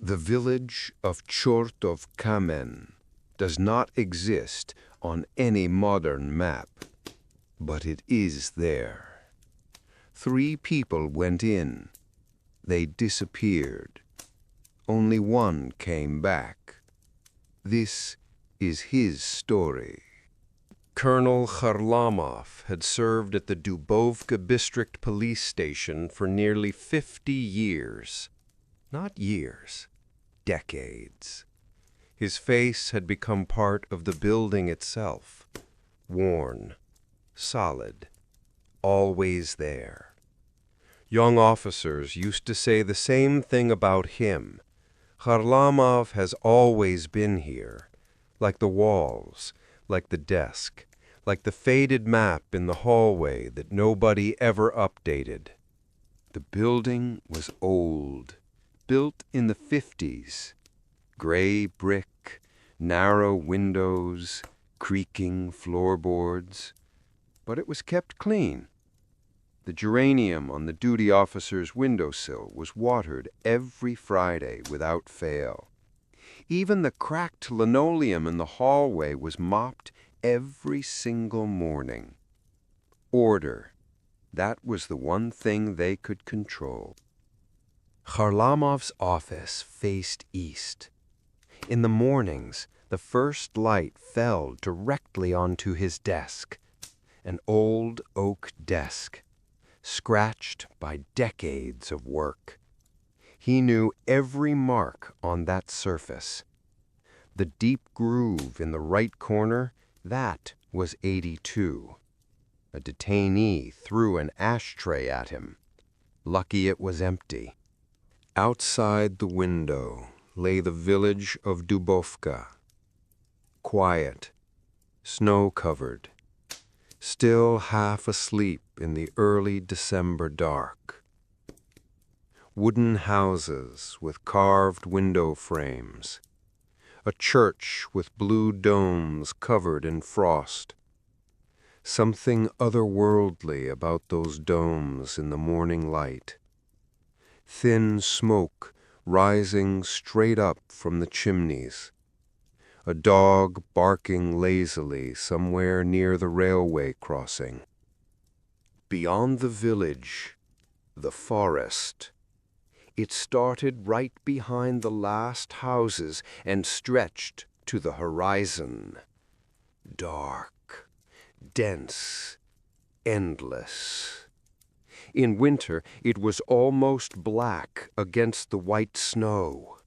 The village of Chortov Kamen does not exist on any modern map, but it is there. 3 people went in. They disappeared. Only one came back. This is his story. Colonel Kharlamov had served at the Dubovka District Police Station for nearly 50 years. Not years, decades. His face had become part of the building itself, worn, solid, always there. Young officers used to say the same thing about him. Kharlamov has always been here, like the walls, like the desk, like the faded map in the hallway that nobody ever updated. The building was old, built in the 50s. Gray brick, narrow windows, creaking floorboards. But it was kept clean. The geranium on the duty officer's windowsill was watered every Friday without fail. Even the cracked linoleum in the hallway was mopped every single morning. Order. That was the one thing they could control. Kharlamov's office faced east. In the mornings, the first light fell directly onto his desk, an old oak desk, scratched by decades of work. He knew every mark on that surface. The deep groove in the right corner, that was 82. A detainee threw an ashtray at him. Lucky it was empty. Outside the window lay the village of Dubovka. Quiet, snow-covered, still half asleep in the early December dark. Wooden houses with carved window frames. A church with blue domes covered in frost. Something otherworldly about those domes in the morning light. Thin smoke rising straight up from the chimneys. A dog barking lazily somewhere near the railway crossing. Beyond the village, the forest. It started right behind the last houses and stretched to the horizon. Dark, dense, endless. In winter, it was almost black against the white snow.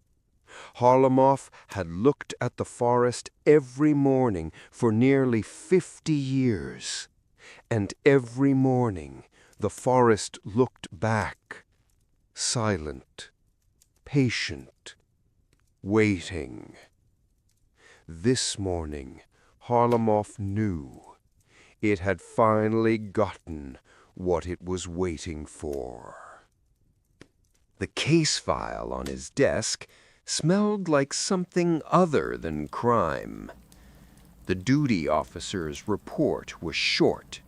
Kharlamov had looked at the forest every morning for nearly 50 years, and every morning the forest looked back, silent, patient, waiting. This morning, Kharlamov knew it had finally gotten what it was waiting for. The case file on his desk smelled like something other than crime. The duty officer's report was short.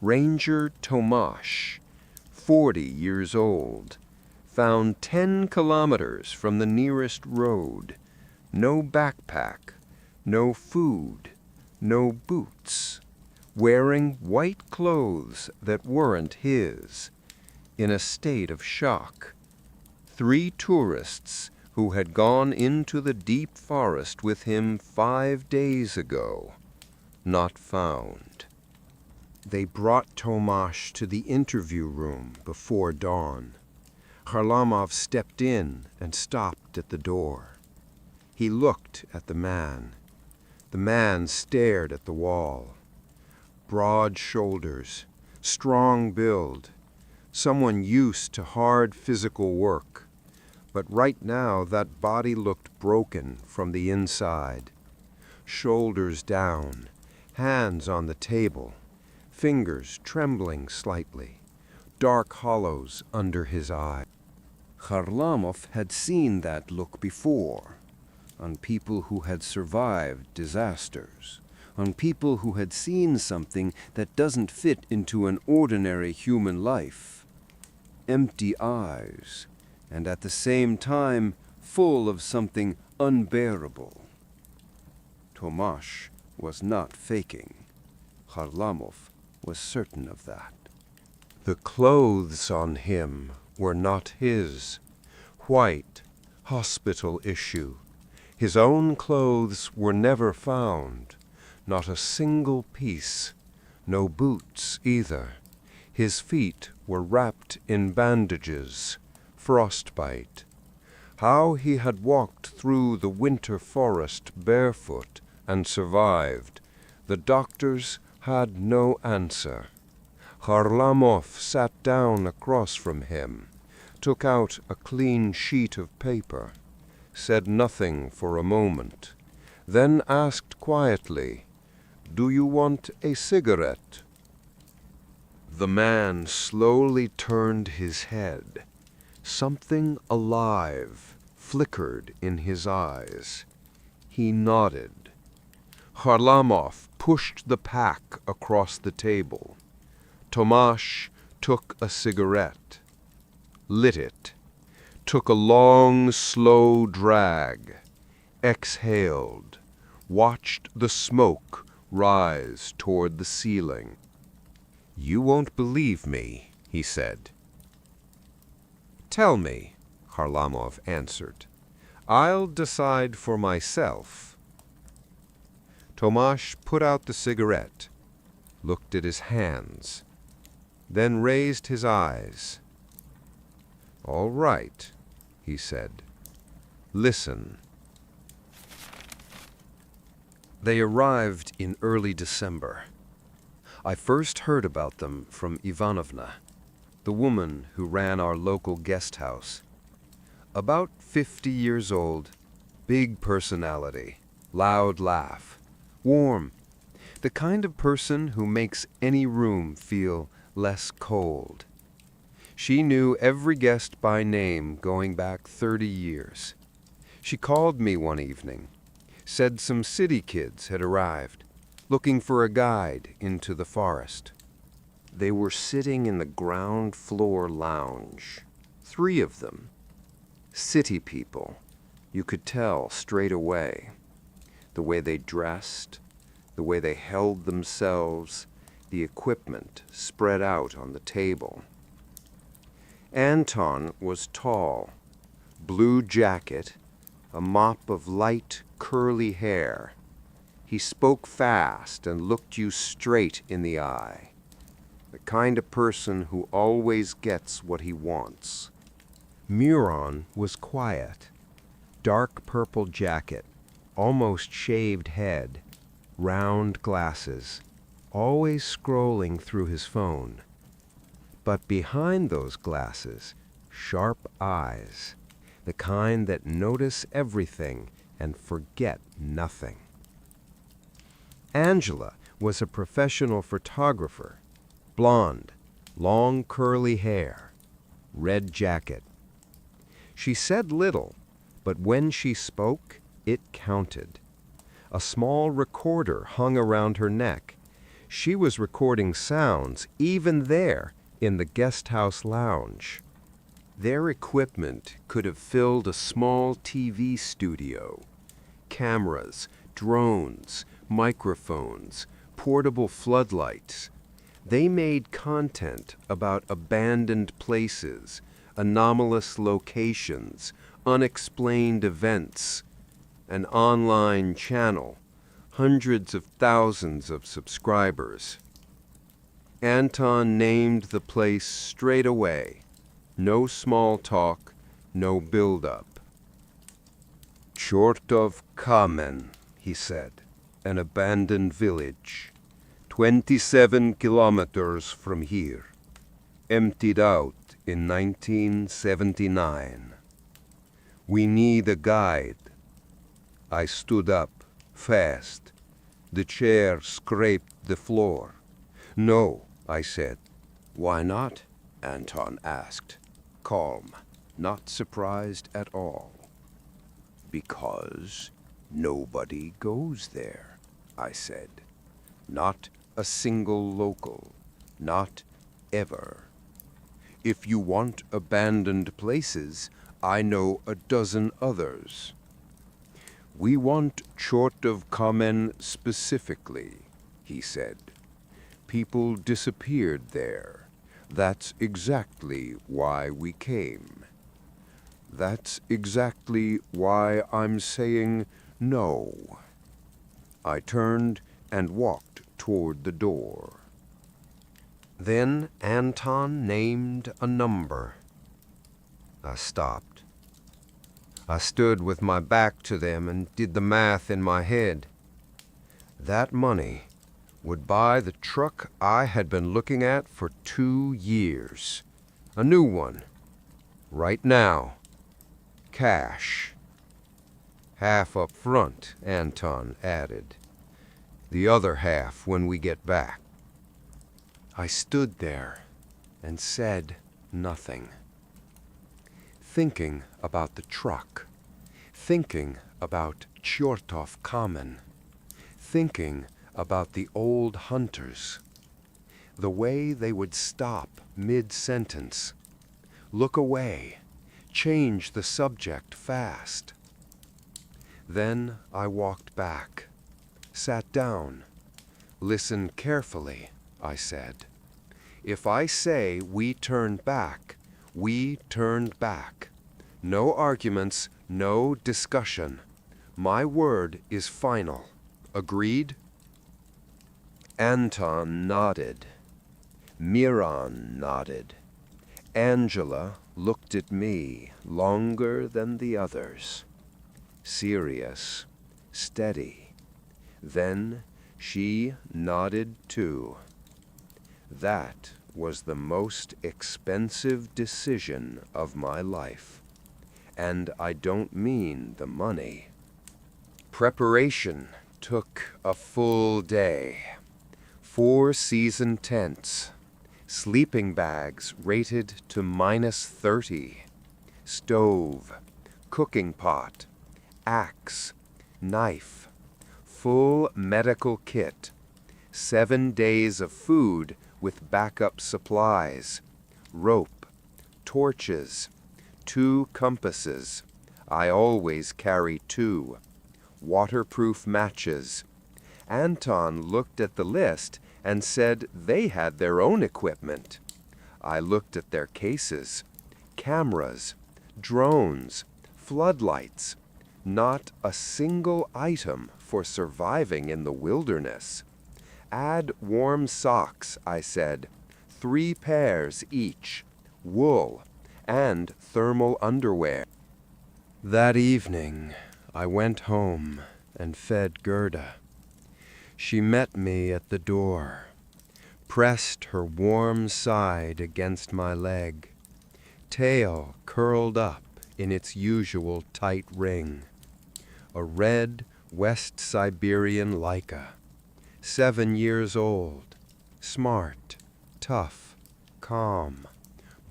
Ranger Tomash, 40 years old, found 10 kilometers from the nearest road. No backpack, no food, no boots. Wearing white clothes that weren't his, in a state of shock. 3 tourists who had gone into the deep forest with him 5 days ago, not found. They brought Tomash to the interview room before dawn. Kharlamov stepped in and stopped at the door. He looked at the man. The man stared at the wall. Broad shoulders, strong build, someone used to hard physical work. But right now that body looked broken from the inside. Shoulders down, hands on the table, fingers trembling slightly, dark hollows under his eyes. Kharlamov had seen that look before, on people who had survived disasters. On people who had seen something that doesn't fit into an ordinary human life. Empty eyes, and at the same time, full of something unbearable. Tomash was not faking. Kharlamov was certain of that. The clothes on him were not his. White, hospital issue. His own clothes were never found. Not a single piece. No boots either. His feet were wrapped in bandages. Frostbite. How he had walked through the winter forest barefoot and survived, the doctors had no answer. Kharlamov sat down across from him, took out a clean sheet of paper, said nothing for a moment, then asked quietly, "Do you want a cigarette?" The man slowly turned his head. Something alive flickered in his eyes. He nodded. Kharlamov pushed the pack across the table. Tomash took a cigarette, lit it, took a long, slow drag, exhaled, watched the smoke rise toward the ceiling. "You won't believe me," he said. "Tell me," Kharlamov answered. "I'll decide for myself." Tomash put out the cigarette, looked at his hands, then raised his eyes. "All right," he said. "Listen." They arrived in early December. I first heard about them from Ivanovna, the woman who ran our local guest house. About 50 years old, big personality, loud laugh, warm, the kind of person who makes any room feel less cold. She knew every guest by name going back 30 years. She called me one evening, said some city kids had arrived, looking for a guide into the forest. They were sitting in the ground floor lounge, 3 of them. City people, you could tell straight away. The way they dressed, the way they held themselves, the equipment spread out on the table. Anton was tall, blue jacket, a mop of light curly hair. He spoke fast and looked you straight in the eye. The kind of person who always gets what he wants. Muron was quiet. Dark purple jacket, almost shaved head, round glasses, always scrolling through his phone. But behind those glasses, sharp eyes, the kind that notice everything and forget nothing. Angela was a professional photographer, blonde, long curly hair, red jacket. She said little, but when she spoke, it counted. A small recorder hung around her neck. She was recording sounds, even there, in the guest house lounge. Their equipment could have filled a small TV studio. Cameras, drones, microphones, portable floodlights. They made content about abandoned places, anomalous locations, unexplained events, an online channel, hundreds of thousands of subscribers. Anton named the place straight away. No small talk, no build-up. Chortov Kamen, he said, an abandoned village, 27 kilometers from here, emptied out in 1979. We need a guide. I stood up, fast. The chair scraped the floor. No, I said. Why not? Anton asked, calm, not surprised at all. Because nobody goes there, I said. Not a single local, not ever. If you want abandoned places, I know a dozen others. We want Chort of Kamen specifically, he said. People disappeared there. That's exactly why we came. That's exactly why I'm saying no. I turned and walked toward the door. Then Anton named a number. I stopped. I stood with my back to them and did the math in my head. That money would buy the truck I had been looking at for 2 years. A new one. Right now. Cash. Half up front, Anton added. The other half when we get back. I stood there and said nothing. Thinking about the truck. Thinking about Chortov Kamen. Thinking about the old hunters. The way they would stop mid-sentence. Look away. Change the subject fast. Then I walked back. Sat down. Listen carefully, I said. If I say we turned back, we turned back. No arguments, no discussion. My word is final. Agreed? Anton nodded. Miran nodded. Angela looked at me longer than the others. Serious, steady. Then she nodded too. That was the most expensive decision of my life. And I don't mean the money. Preparation took a full day. 4 season tents. Sleeping bags rated to -30. Stove. Cooking pot. Axe. Knife. Full medical kit. 7 days of food with backup supplies. Rope. Torches. 2 compasses. I always carry 2. Waterproof matches. Anton looked at the list and said they had their own equipment. I looked at their cases. Cameras. Drones. Floodlights. Not a single item for surviving in the wilderness. Add warm socks, I said. 3 pairs each. Wool. And thermal underwear. That evening, I went home and fed Gerda. She met me at the door, pressed her warm side against my leg, tail curled up in its usual tight ring. A red West Siberian Laika, 7 years old, smart, tough, calm,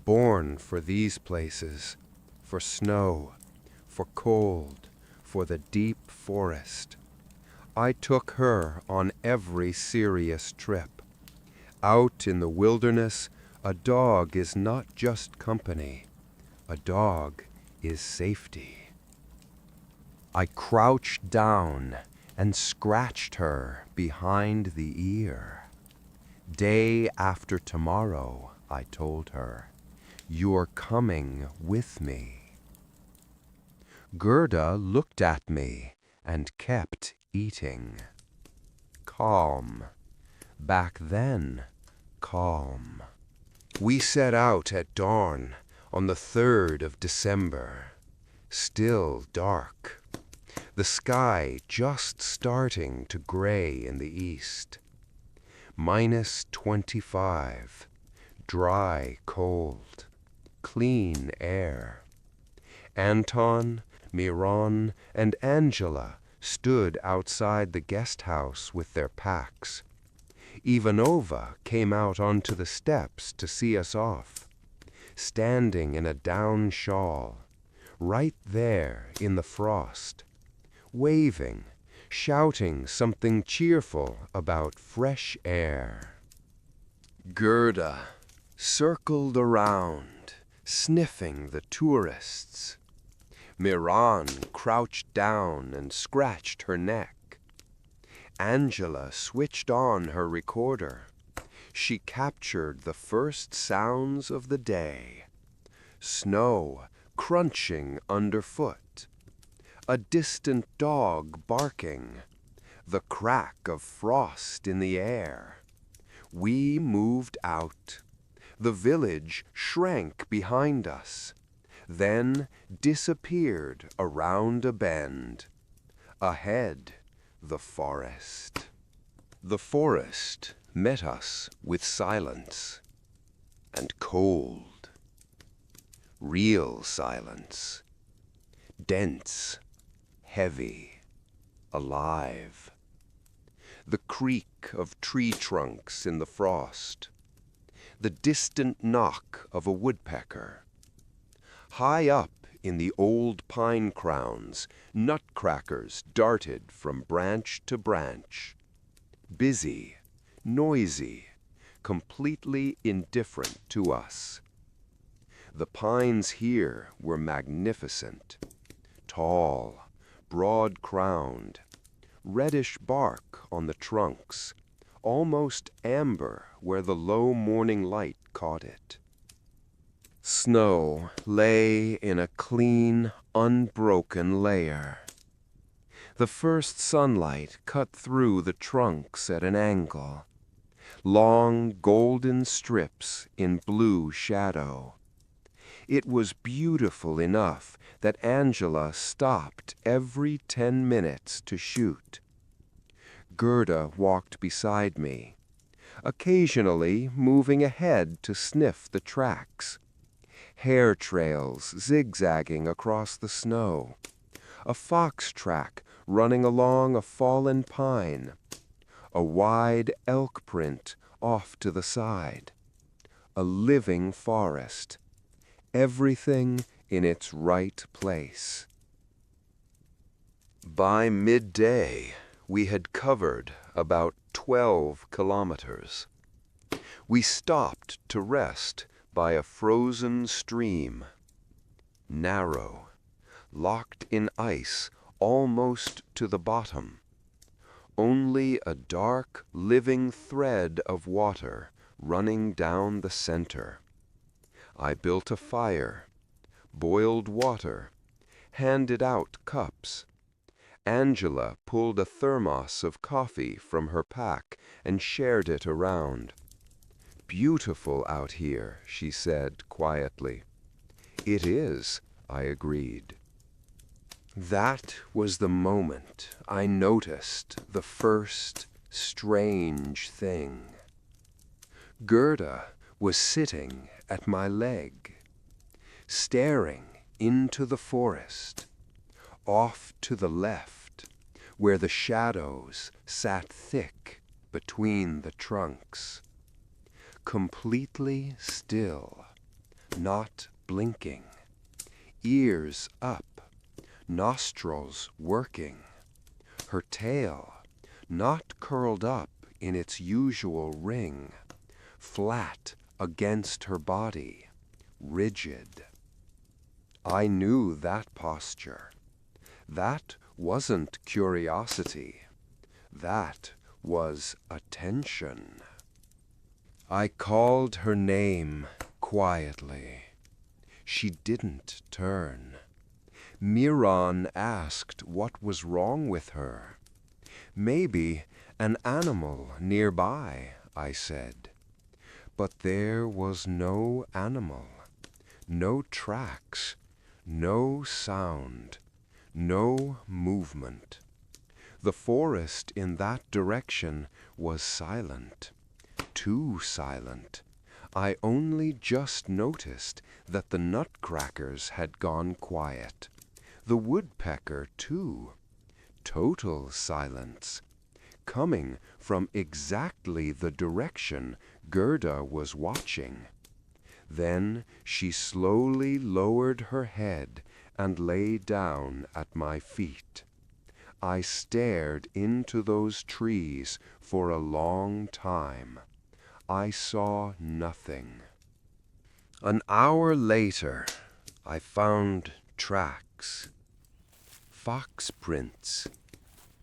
born for these places, for snow, for cold, for the deep forest. I took her on every serious trip. Out in the wilderness, a dog is not just company. A dog is safety. I crouched down and scratched her behind the ear. Day after tomorrow, I told her, you're coming with me. Gerda looked at me and kept eating. Calm. Back then, calm. We set out at dawn on the 3rd of December. Still dark. The sky just starting to gray in the east. -25. Dry cold. Clean air. Anton, Miran, and Angela stood outside the guest house with their packs. Ivanova came out onto the steps to see us off, standing in a down shawl, right there in the frost, waving, shouting something cheerful about fresh air. Gerda circled around, sniffing the tourists, Miran crouched down and scratched her neck. Angela switched on her recorder. She captured the first sounds of the day. Snow crunching underfoot. A distant dog barking. The crack of frost in the air. We moved out. The village shrank behind us, then disappeared around a bend. Ahead, the forest. The forest met us with silence and cold. Real silence. Dense, heavy, alive. The creak of tree trunks in the frost. The distant knock of a woodpecker. High up in the old pine crowns, nutcrackers darted from branch to branch. Busy, noisy, completely indifferent to us. The pines here were magnificent. Tall, broad-crowned, reddish bark on the trunks, almost amber where the low morning light caught it. Snow lay in a clean, unbroken layer. The first sunlight cut through the trunks at an angle, long golden strips in blue shadow. It was beautiful enough that Angela stopped every 10 minutes to shoot. Gerda walked beside me, occasionally moving ahead to sniff the tracks. Hair trails zigzagging across the snow. A fox track running along a fallen pine. A wide elk print off to the side. A living forest. Everything in its right place. By midday, we had covered about 12 kilometers. We stopped to rest by a frozen stream. Narrow, locked in ice almost to the bottom. Only a dark, living thread of water running down the center. I built a fire, boiled water, handed out cups. Angela pulled a thermos of coffee from her pack and shared it around. "Beautiful out here," she said quietly. "It is," I agreed. That was the moment I noticed the first strange thing. Gerda was sitting at my leg, staring into the forest, off to the left, where the shadows sat thick between the trunks. Completely still, not blinking, ears up, nostrils working, her tail not curled up in its usual ring, flat against her body, rigid. I knew that posture. That wasn't curiosity. That was attention. I called her name quietly. She didn't turn. Miran asked what was wrong with her. "Maybe an animal nearby," I said. But there was no animal, no tracks, no sound, no movement. The forest in that direction was silent, too silent. I only just noticed that the nutcrackers had gone quiet. The woodpecker, too. Total silence, coming from exactly the direction Gerda was watching. Then she slowly lowered her head and lay down at my feet. I stared into those trees for a long time. I saw nothing. An hour later, I found tracks. Fox prints.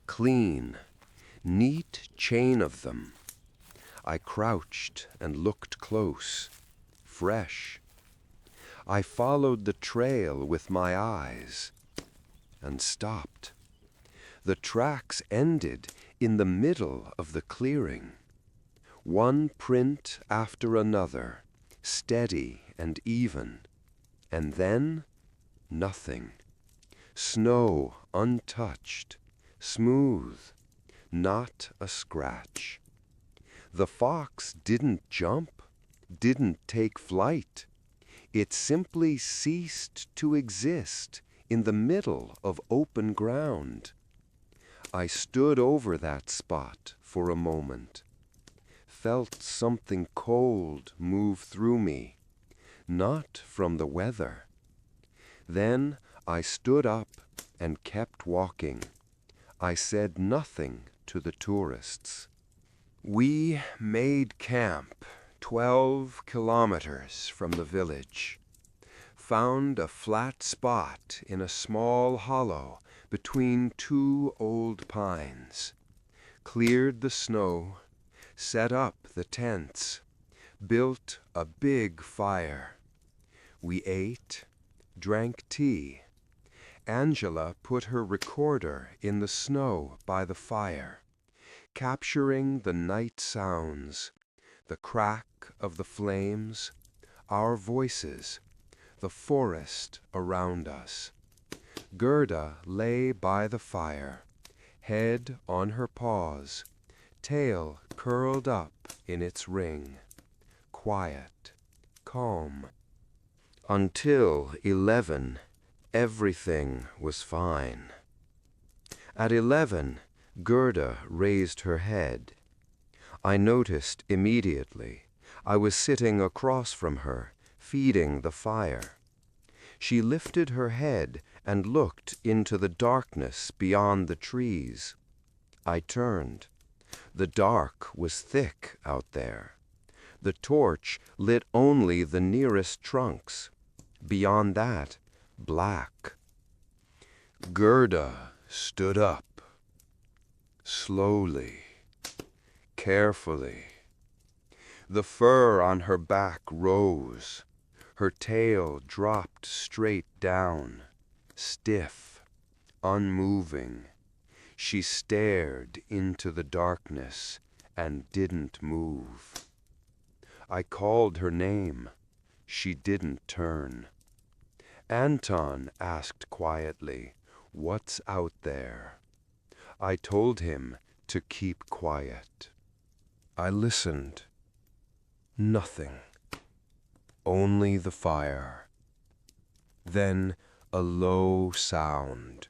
Clean, neat chain of them. I crouched and looked close. Fresh. I followed the trail with my eyes and stopped. The tracks ended in the middle of the clearing. One print after another, steady and even. And then, nothing. Snow untouched, smooth, not a scratch. The fox didn't jump, didn't take flight. It simply ceased to exist in the middle of open ground. I stood over that spot for a moment, felt something cold move through me, not from the weather. Then I stood up and kept walking. I said nothing to the tourists. We made camp 12 kilometers from the village. Found a flat spot in a small hollow between two old pines. Cleared the snow, set up the tents, built a big fire. We ate, drank tea. Angela put her recorder in the snow by the fire, capturing the night sounds, the crack of the flames, our voices, the forest around us. Gerda lay by the fire, head on her paws, tail curled up in its ring, quiet, calm. Until 11, everything was fine. At 11, Gerda raised her head. I noticed immediately. I was sitting across from her, feeding the fire. She lifted her head and looked into the darkness beyond the trees. I turned. The dark was thick out there. The torch lit only the nearest trunks. Beyond that, black. Gerda stood up. Slowly, carefully. The fur on her back rose. Her tail dropped straight down, stiff, unmoving. She stared into the darkness and didn't move. I called her name. She didn't turn. Anton asked quietly, "What's out there?" I told him to keep quiet. I listened. Nothing. Only the fire. Then a low sound.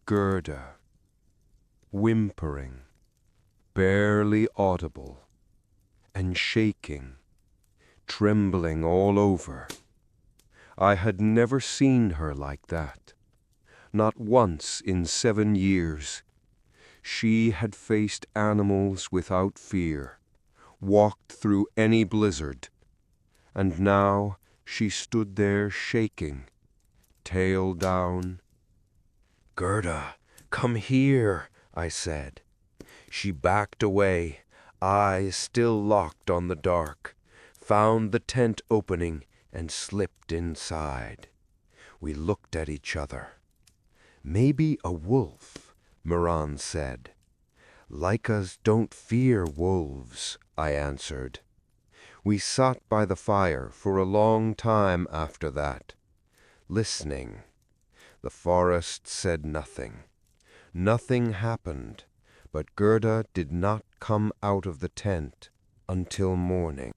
Gerda. Whimpering. Barely audible. And shaking. Trembling all over. I had never seen her like that. Not once in 7 years. She had faced animals without fear, walked through any blizzard, and now she stood there shaking, tail down. "Gerda, come here," I said. She backed away, eyes still locked on the dark, found the tent opening and slipped inside. We looked at each other. "Maybe a wolf," Moran said. "Lycas don't fear wolves," I answered. We sat by the fire for a long time after that, listening. The forest said nothing. Nothing happened, but Gerda did not come out of the tent until morning.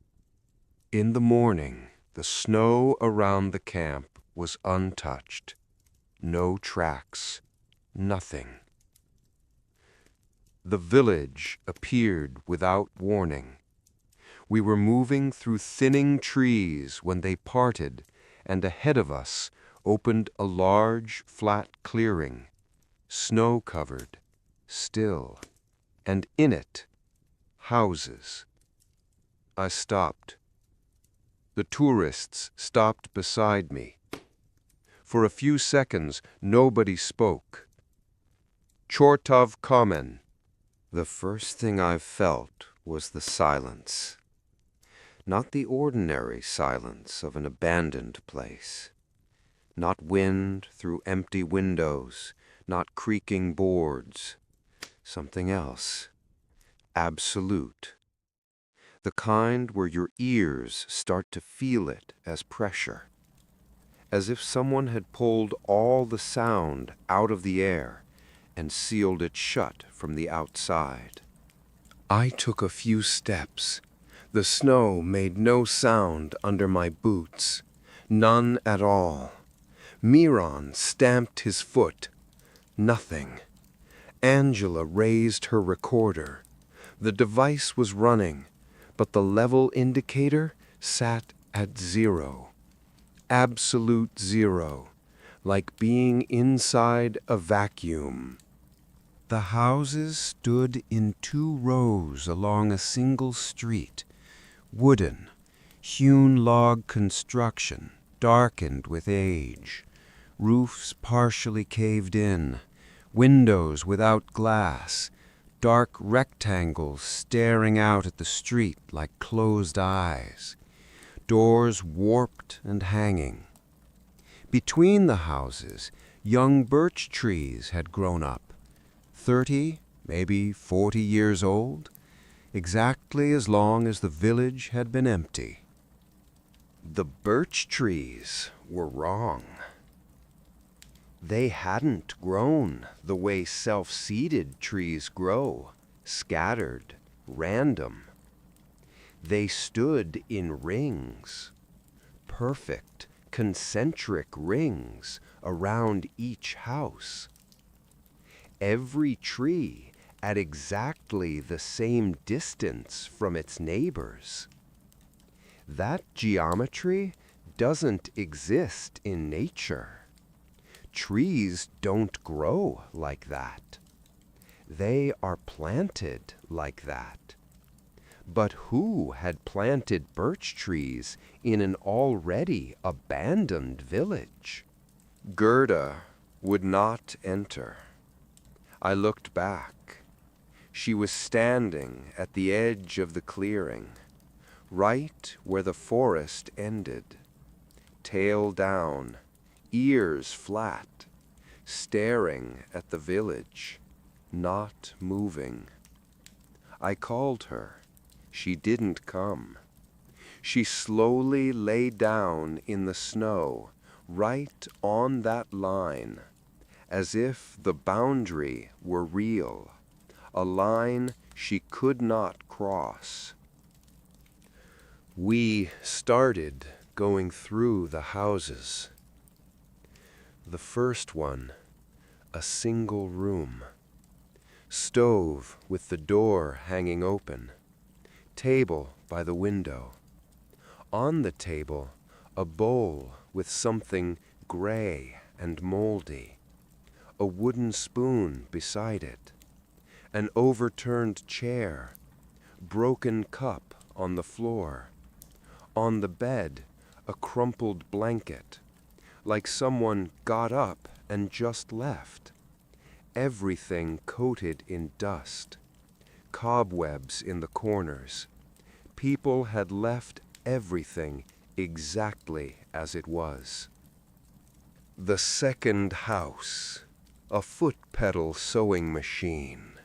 In the morning, the snow around the camp was untouched. No tracks, nothing. The village appeared without warning. We were moving through thinning trees when they parted, and ahead of us opened a large, flat clearing, snow-covered, still, and in it, houses. I stopped. The tourists stopped beside me. For a few seconds, nobody spoke. Chortov Kamen. The first thing I felt was the silence. Not the ordinary silence of an abandoned place. Not wind through empty windows, not creaking boards. Something else. Absolute. The kind where your ears start to feel it as pressure. As if someone had pulled all the sound out of the air and sealed it shut from the outside. I took a few steps. The snow made no sound under my boots. None at all. Miron stamped his foot. Nothing. Angela raised her recorder. The device was running, but the level indicator sat at 0. Absolute 0, like being inside a vacuum. The houses stood in 2 rows along a single street, wooden, hewn log construction, darkened with age, roofs partially caved in, windows without glass, dark rectangles staring out at the street like closed eyes, doors warped and hanging. Between the houses, young birch trees had grown up, 30, maybe 40 years old, exactly as long as the village had been empty. The birch trees were wrong. They hadn't grown the way self-seeded trees grow, scattered, random. They stood in rings, perfect, concentric rings around each house. Every tree at exactly the same distance from its neighbors. That geometry doesn't exist in nature. Trees don't grow like that. They are planted like that. But who had planted birch trees in an already abandoned village? Gerda would not enter. I looked back. She was standing at the edge of the clearing, right where the forest ended, tail down, ears flat, staring at the village, not moving. I called her. She didn't come. She slowly lay down in the snow, right on that line, as if the boundary were real, a line she could not cross. We started going through the houses. The first one, a single room. Stove with the door hanging open. Table by the window. On the table, a bowl with something gray and moldy. A wooden spoon beside it. An overturned chair. Broken cup on the floor. On the bed, a crumpled blanket, like someone got up and just left. Everything coated in dust. Cobwebs in the corners. People had left everything exactly as it was. The second house, a foot-pedal sewing machine,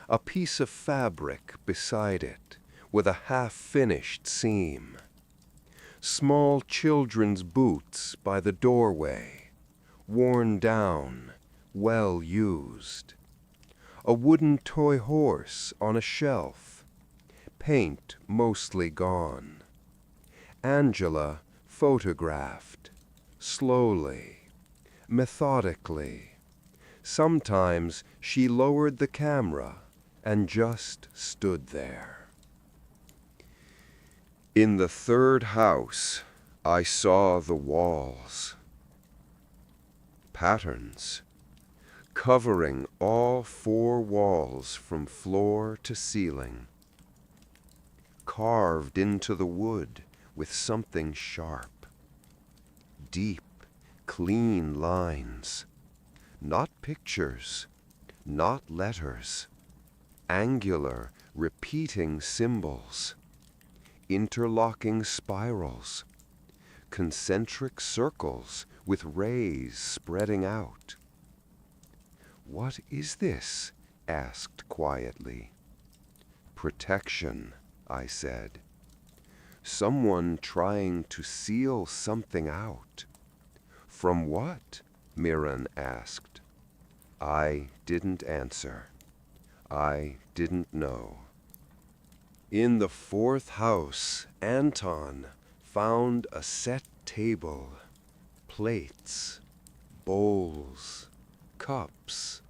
a piece of fabric beside it with a half-finished seam. Small children's boots by the doorway, worn down, well used. A wooden toy horse on a shelf, paint mostly gone. Angela photographed, slowly, methodically. Sometimes she lowered the camera and just stood there. In the third house, I saw the walls. Patterns, covering all 4 walls from floor to ceiling. Carved into the wood with something sharp. Deep, clean lines. Not pictures, not letters. Angular, repeating symbols. Interlocking spirals. Concentric circles with rays spreading out. "What is this?" asked quietly. "Protection," I said. "Someone trying to seal something out." "From what?" Miran asked. I didn't answer. I didn't know. In the fourth house, Anton found a set table, plates, bowls, cups,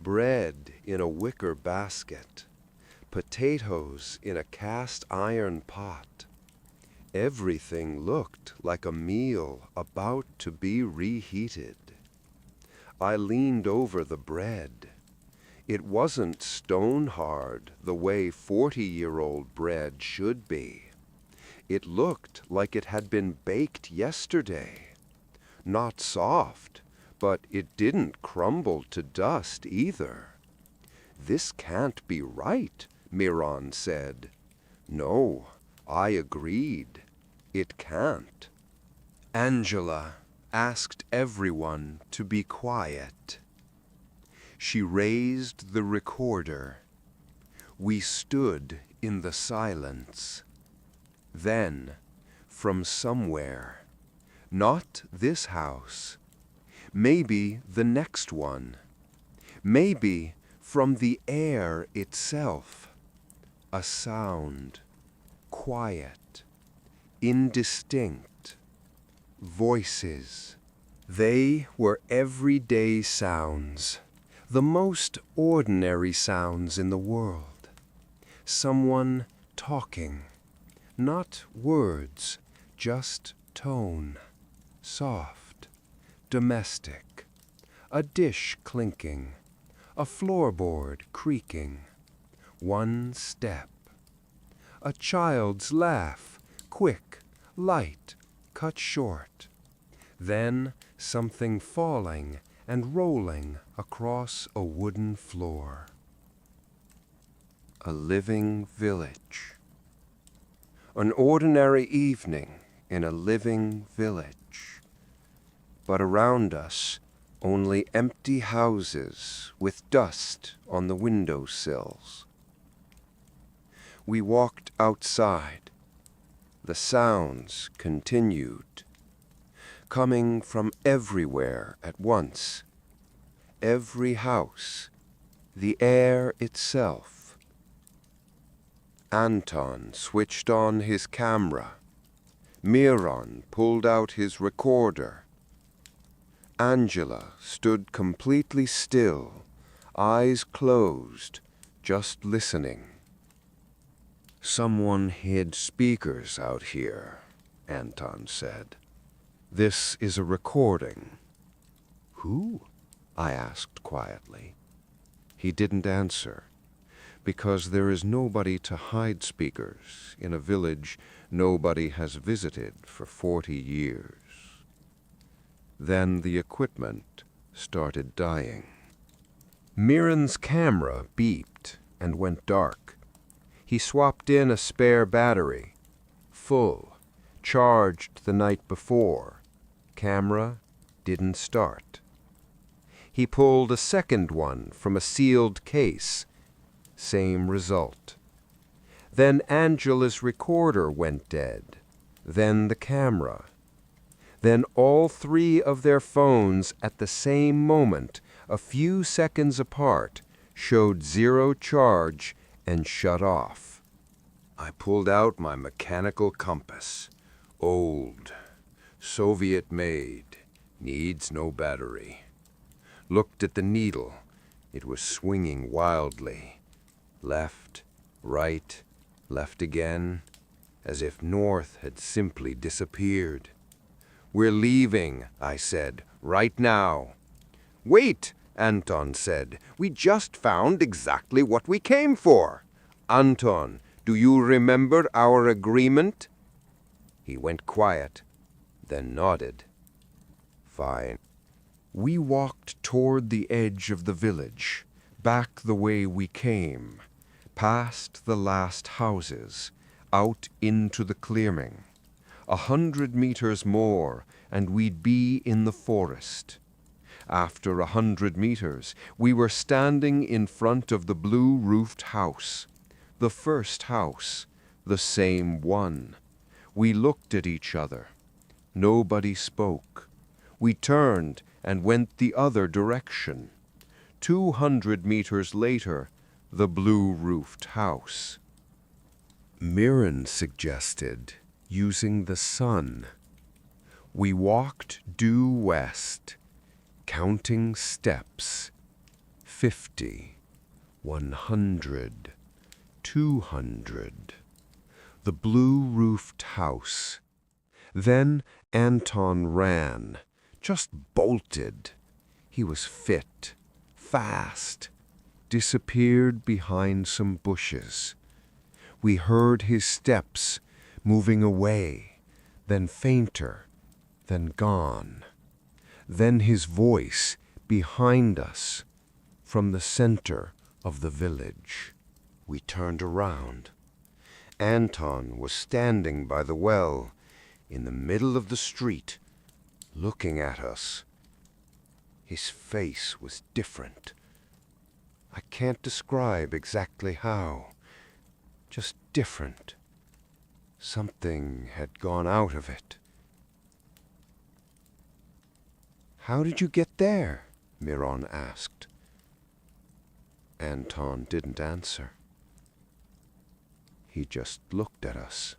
bread in a wicker basket, potatoes in a cast iron pot. Everything looked like a meal about to be reheated. I leaned over the bread. It wasn't stone hard the way 40-year-old bread should be. It looked like it had been baked yesterday. Not soft, but it didn't crumble to dust either. "This can't be right," Miran said. No, I agreed. It can't. Angela asked everyone to be quiet. She raised the recorder. We stood in the silence. Then, from somewhere, not this house, maybe the next one, maybe from the air itself, a sound, quiet, indistinct, voices. They were everyday sounds, the most ordinary sounds in the world. Someone talking, not words, just tone, soft, domestic, a dish clinking, a floorboard creaking, one step, a child's laugh, quick, light, cut short, then something falling and rolling across a wooden floor. A living village. An ordinary evening in a living village. But around us, only empty houses with dust on the windowsills. We walked outside. The sounds continued, coming from everywhere at once. Every house, the air itself. Anton switched on his camera. Miran pulled out his recorder. Angela stood completely still, eyes closed, just listening. "Someone hid speakers out here," Anton said. "This is a recording." "Who?" I asked quietly. He didn't answer, because there is nobody to hide speakers in a village nobody has visited for 40 years. Then the equipment started dying. Miran's camera beeped and went dark. He swapped in a spare battery, full, charged the night before. Camera didn't start. He pulled a second one from a sealed case. Same result. Then Angela's recorder went dead. Then the camera. Then all three of their phones at the same moment, a few seconds apart, showed zero charge and shut off. I pulled out my mechanical compass. Old, Soviet-made, needs no battery. Looked at the needle. It was swinging wildly. Left, right, left again, as if north had simply disappeared. "We're leaving," I said, "right now." "Wait," Anton said. "We just found exactly what we came for." "Anton, do you remember our agreement?" He went quiet, then nodded. terrifying. We walked toward the edge of the village, back the way we came, past the last houses, out into the clearing. 100 meters more, and we'd be in the forest. After 100 meters, we were standing in front of the blue-roofed house. The first house, the same one. We looked at each other. Nobody spoke. We turned and went the other direction. 200 meters later, the blue-roofed house. Mirren suggested using the sun. We walked due west, counting steps. 50, 100, 200. The blue-roofed house. Then Anton ran, just bolted. He was fit, fast, disappeared behind some bushes. We heard his steps moving away, then fainter, then gone. Then his voice behind us, from the center of the village. We turned around. Anton was standing by the well, in the middle of the street, looking at us. His face was different. I can't describe exactly how. Just different. Something had gone out of it. "How did you get there?" Miron asked. Anton didn't answer. He just looked at us.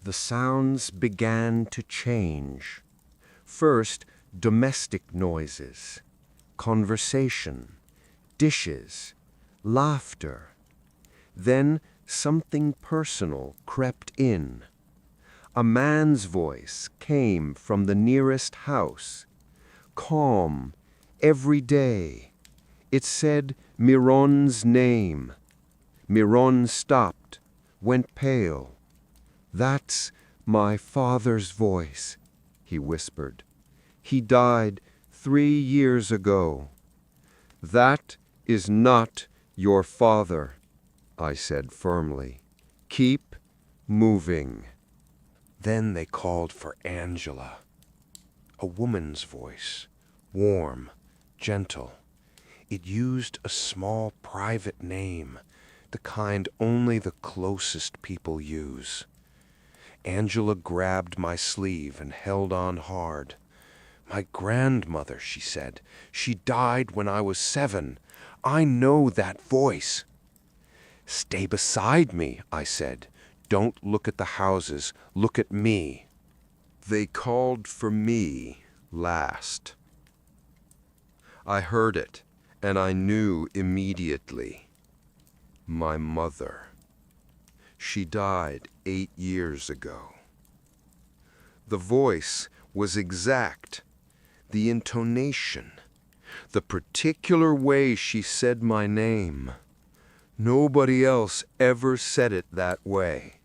The sounds began to change. First, domestic noises, conversation, dishes, laughter. Then something personal crept in. A man's voice came from the nearest house, calm, every day. It said Miron's name. Miron stopped, went pale. "That's my father's voice," he whispered. "He died 3 years ago." "That is not your father," I said firmly. "Keep moving." Then they called for Angela. A woman's voice, warm, gentle. It used a small private name, the kind only the closest people use. Angela grabbed my sleeve and held on hard. "My grandmother," she said. "She died when I was 7. I know that voice." "Stay beside me," I said. "Don't look at the houses. Look at me." They called for me last. I heard it, and I knew immediately. My mother. She died 8 years ago. The voice was exact. The intonation. The particular way she said my name. Nobody else ever said it that way.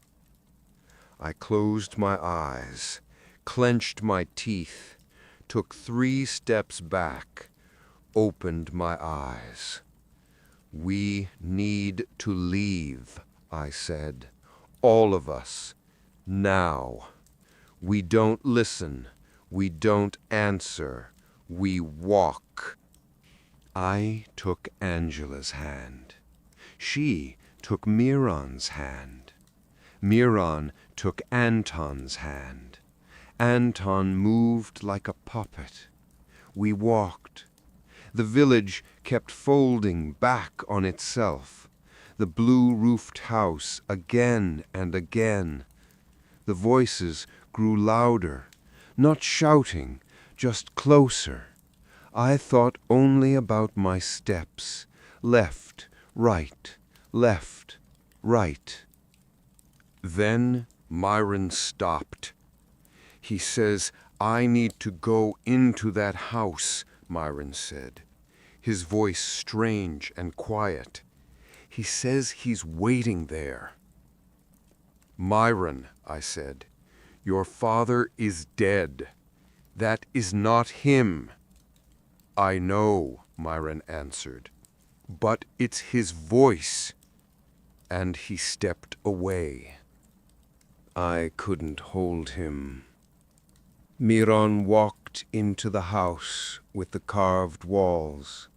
I closed my eyes, clenched my teeth, took 3 steps back, opened my eyes. "We need to leave," I said. "All of us. Now. We don't listen. We don't answer. We walk." I took Angela's hand. She took Miron's hand. Miron took Anton's hand. Anton moved like a puppet. We walked. The village kept folding back on itself. The blue-roofed house again and again. The voices grew louder, not shouting, just closer. I thought only about my steps, left, right, left, right. Then Myron stopped. "He says, I need to go into that house," Myron said, his voice strange and quiet. "He says he's waiting there." "Myron," I said, "your father is dead. That is not him. I know, Myron answered, but it's his voice. And he stepped away. I couldn't hold him. Miron walked into the house with the carved walls.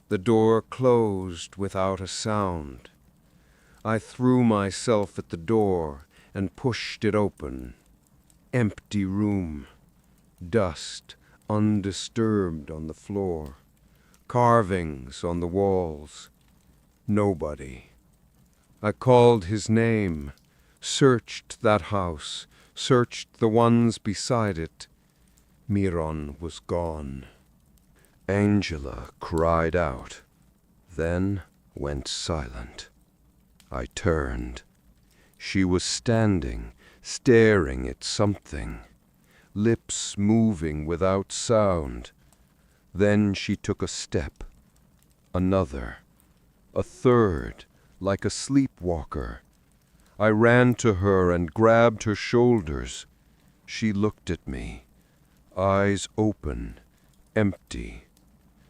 The door closed without a sound. I threw myself at the door and pushed it open. Empty room. Dust undisturbed on the floor. Carvings on the walls. Nobody. I called his name, searched that house, searched the ones beside it. Miron was gone. Angela cried out, then went silent. I turned. She was standing, staring at something, lips moving without sound. Then she took a step, another, a third, like a sleepwalker. I ran to her and grabbed her shoulders. She looked at me, eyes open, empty.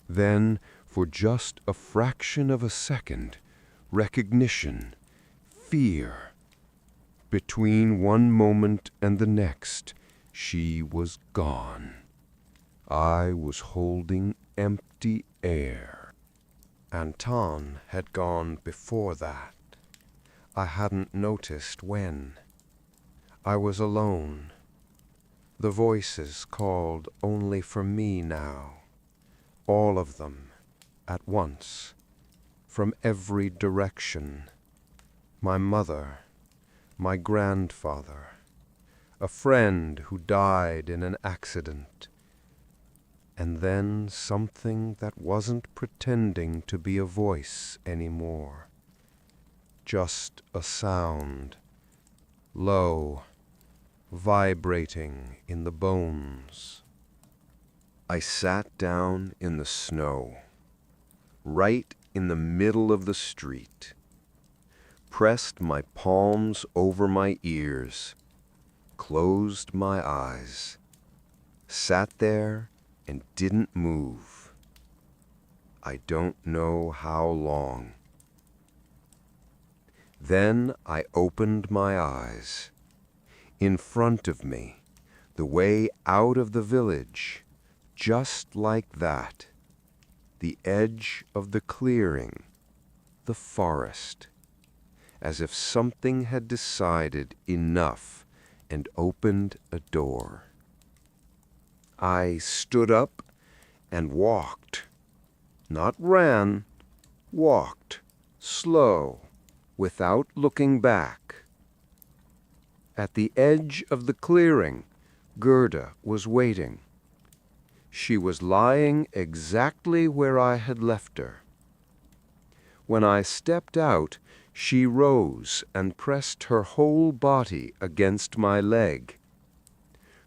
Then, for just a fraction of a second, recognition, fear. Between one moment and the next, she was gone. I was holding empty air. Anton had gone before that. I hadn't noticed when. I was alone. The voices called only for me now. All of them, at once, from every direction. My mother, my grandfather, a friend who died in an accident, and then something that wasn't pretending to be a voice anymore. Just a sound, low, vibrating in the bones. I sat down in the snow, right in the middle of the street, pressed my palms over my ears, closed my eyes, sat there and didn't move. I don't know how long. Then I opened my eyes. In front of me, the way out of the village, just like that. The edge of the clearing, the forest. As if something had decided enough and opened a door. I stood up and walked. Not ran, walked, slow, without looking back. At the edge of the clearing, Gerda was waiting. She was lying exactly where I had left her. When I stepped out, she rose and pressed her whole body against my leg.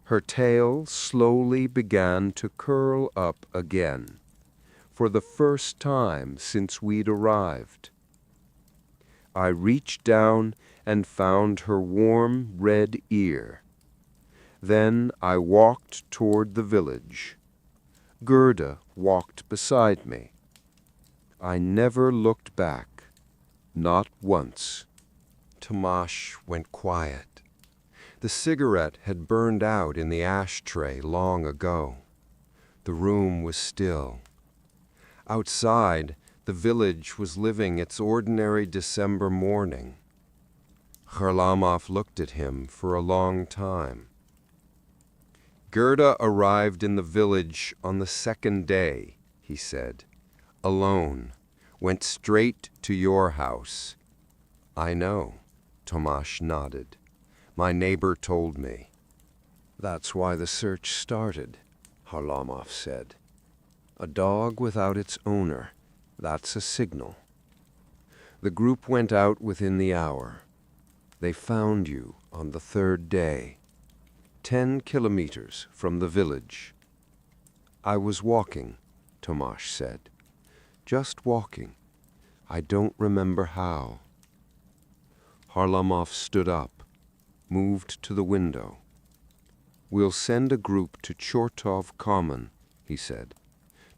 Her tail slowly began to curl up again, for the first time since we'd arrived. I reached down and found her warm red ear. Then I walked toward the village. Gerda walked beside me. I never looked back, not once. Tomash went quiet. The cigarette had burned out in the ashtray long ago. The room was still. Outside, the village was living its ordinary December morning. Kharlamov looked at him for a long time. Gerda arrived in the village on the second day, he said. Alone. Went straight to your house. I know, Tomash nodded. My neighbor told me. That's why the search started, Kharlamov said. A dog without its owner. That's a signal. The group went out within the hour. They found you on the third day, 10 kilometers from the village. I was walking, Tomash said. Just walking. I don't remember how. Kharlamov stood up, moved to the window. We'll send a group to Chortov Common, he said,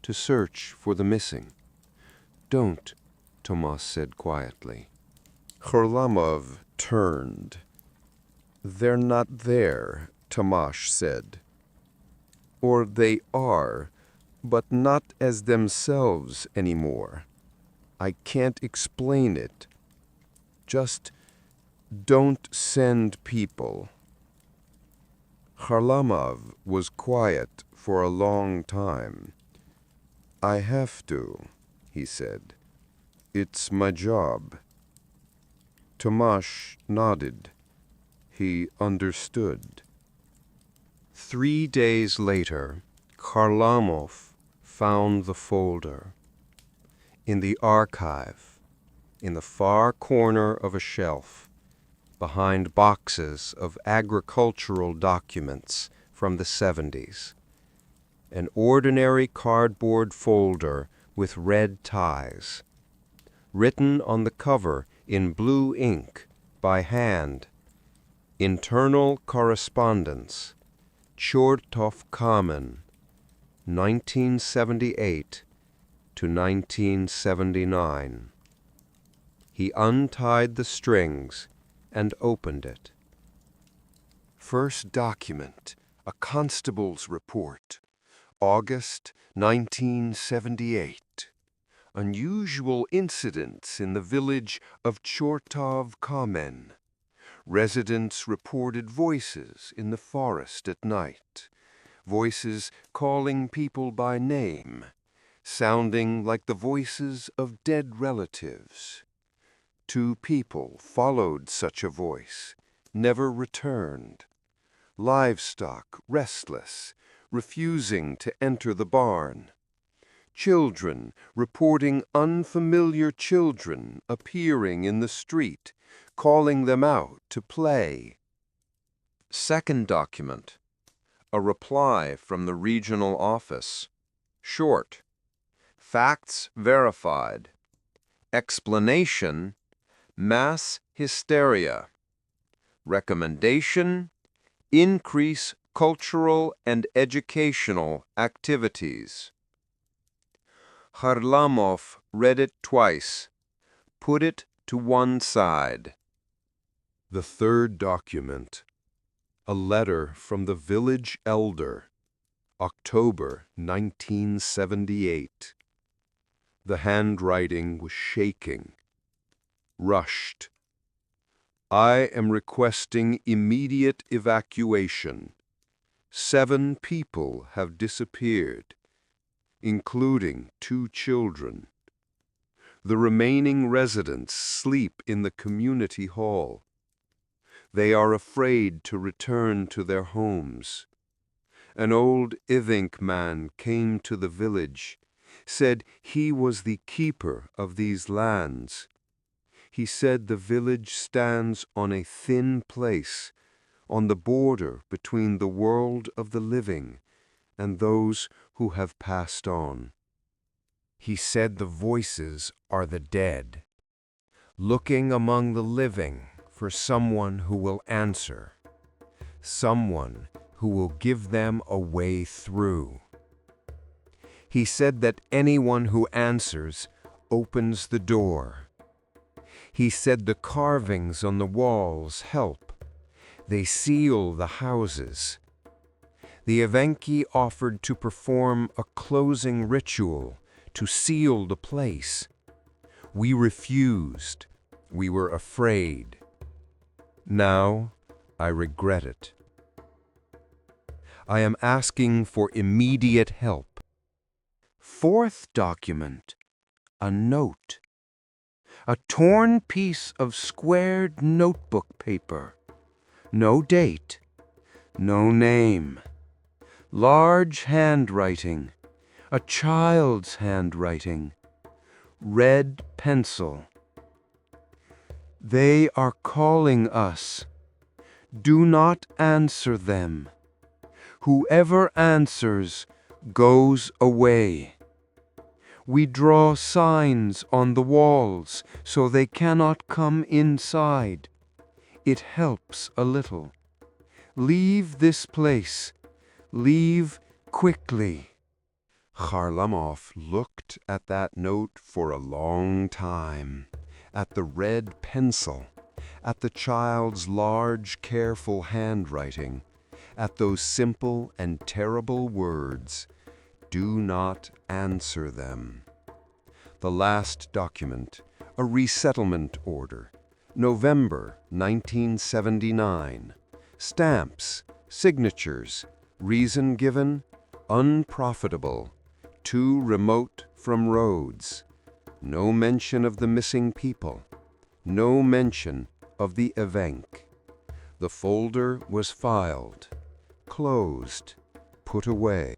to search for the missing. Don't, Tomash said quietly. Kharlamov turned. They're not there, Tomash said. Or they are, but not as themselves anymore. I can't explain it. Just don't send people. Kharlamov was quiet for a long time. I have to, he said. It's my job. Tomash nodded. He understood. 3 days later, Kharlamov found the folder. In the archive, in the far corner of a shelf, behind boxes of agricultural documents from the 70s. An ordinary cardboard folder with red ties. Written on the cover in blue ink by hand. Internal correspondence. Chortov Common, 1978 to 1979. He untied the strings and opened it. First document, a constable's report, August 1978. Unusual incidents in the village of Chortov Common. Residents reported voices in the forest at night, voices calling people by name, sounding like the voices of dead relatives. 2 people followed such a voice, never returned. Livestock restless, refusing to enter the barn. Children reporting unfamiliar children appearing in the street, calling them out to play. Second document, a reply from the regional office. Short. Facts verified. Explanation, mass hysteria. Recommendation, increase cultural and educational activities. Kharlamov read it twice, put it to one side. The third document, a letter from the village elder, October 1978. The handwriting was shaking. Rushed. I am requesting immediate evacuation. 7 people have disappeared, including 2 children. The remaining residents sleep in the community hall. They are afraid to return to their homes. An old Ivink man came to the village, said he was the keeper of these lands. He said the village stands on a thin place, on the border between the world of the living and those who have passed on. He said the voices are the dead, looking among the living for someone who will answer, someone who will give them a way through. He said that anyone who answers opens the door. He said the carvings on the walls help. They seal the houses. The Evenki offered to perform a closing ritual to seal the place. We refused. We were afraid. Now, I regret it. I am asking for immediate help. Fourth document, a note. A torn piece of squared notebook paper. No date. No name. Large handwriting. A child's handwriting. Red pencil. They are calling us. Do not answer them. Whoever answers goes away. We draw signs on the walls so they cannot come inside. It helps a little. Leave this place. Leave quickly." Kharlamov looked at that note for a long time, at the red pencil, at the child's large, careful handwriting, at those simple and terrible words, "Do not answer them." The last document, a resettlement order, November 1979. Stamps, signatures, reason given, unprofitable, too remote from roads. No mention of the missing people. No mention of the event. The folder was filed, closed, put away.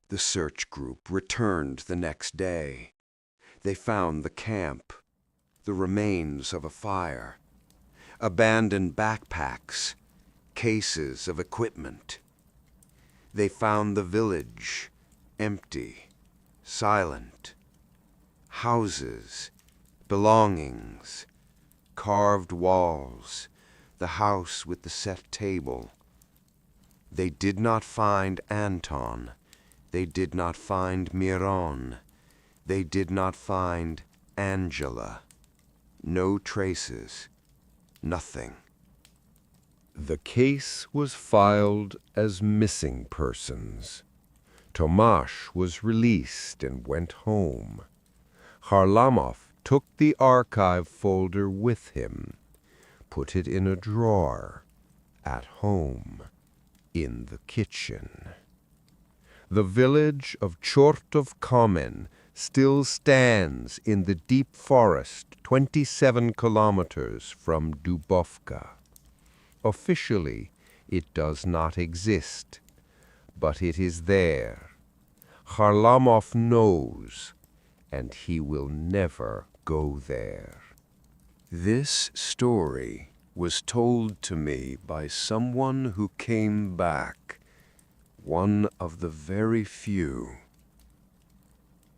The search group returned the next day. They found the camp, the remains of a fire, abandoned backpacks, cases of equipment. They found the village, empty, silent. Houses, belongings, carved walls, the house with the set table. They did not find Anton. They did not find Miron. They did not find Angela. No traces. Nothing. The case was filed as missing persons. Tomash was released and went home. Kharlamov took the archive folder with him, put it in a drawer, at home, in the kitchen. The village of Chortov Kamen still stands in the deep forest 27 kilometers from Dubovka. Officially, it does not exist, but it is there. Kharlamov knows, and he will never go there. This story was told to me by someone who came back, one of the very few.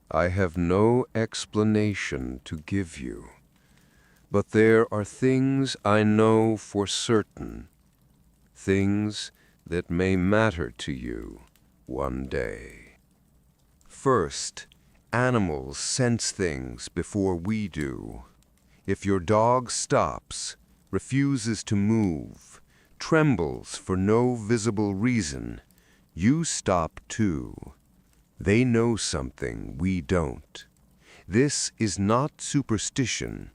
I have no explanation to give you, but there are things I know for certain, things that may matter to you one day. First, animals sense things before we do. If your dog stops, refuses to move, trembles for no visible reason, you stop too. They know something we don't. This is not superstition.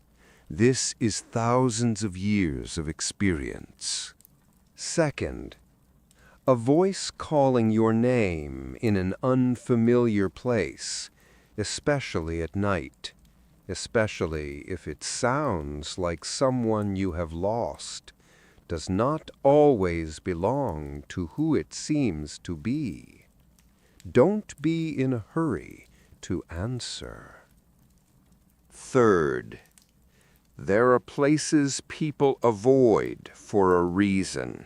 This is thousands of years of experience. Second, a voice calling your name in an unfamiliar place, especially at night, especially if it sounds like someone you have lost, does not always belong to who it seems to be. Don't be in a hurry to answer. Third, there are places people avoid for a reason.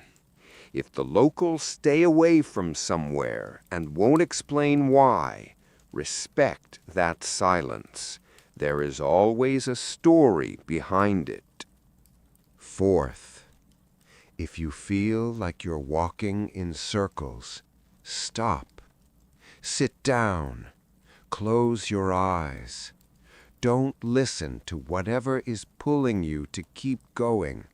If the locals stay away from somewhere and won't explain why, respect that silence. There is always a story behind it. Fourth, if you feel like you're walking in circles, stop. Sit down. Close your eyes. Don't listen to whatever is pulling you to keep going.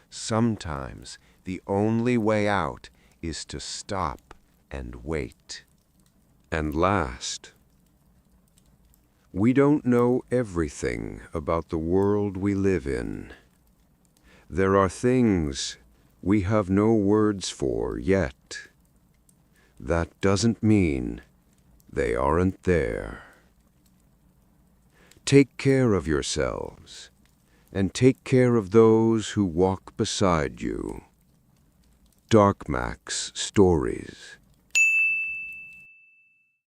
Sometimes the only way out is to stop and wait. And last, we don't know everything about the world we live in. There are things we have no words for yet. That doesn't mean they aren't there. Take care of yourselves, and take care of those who walk beside you. Dark Max Stories.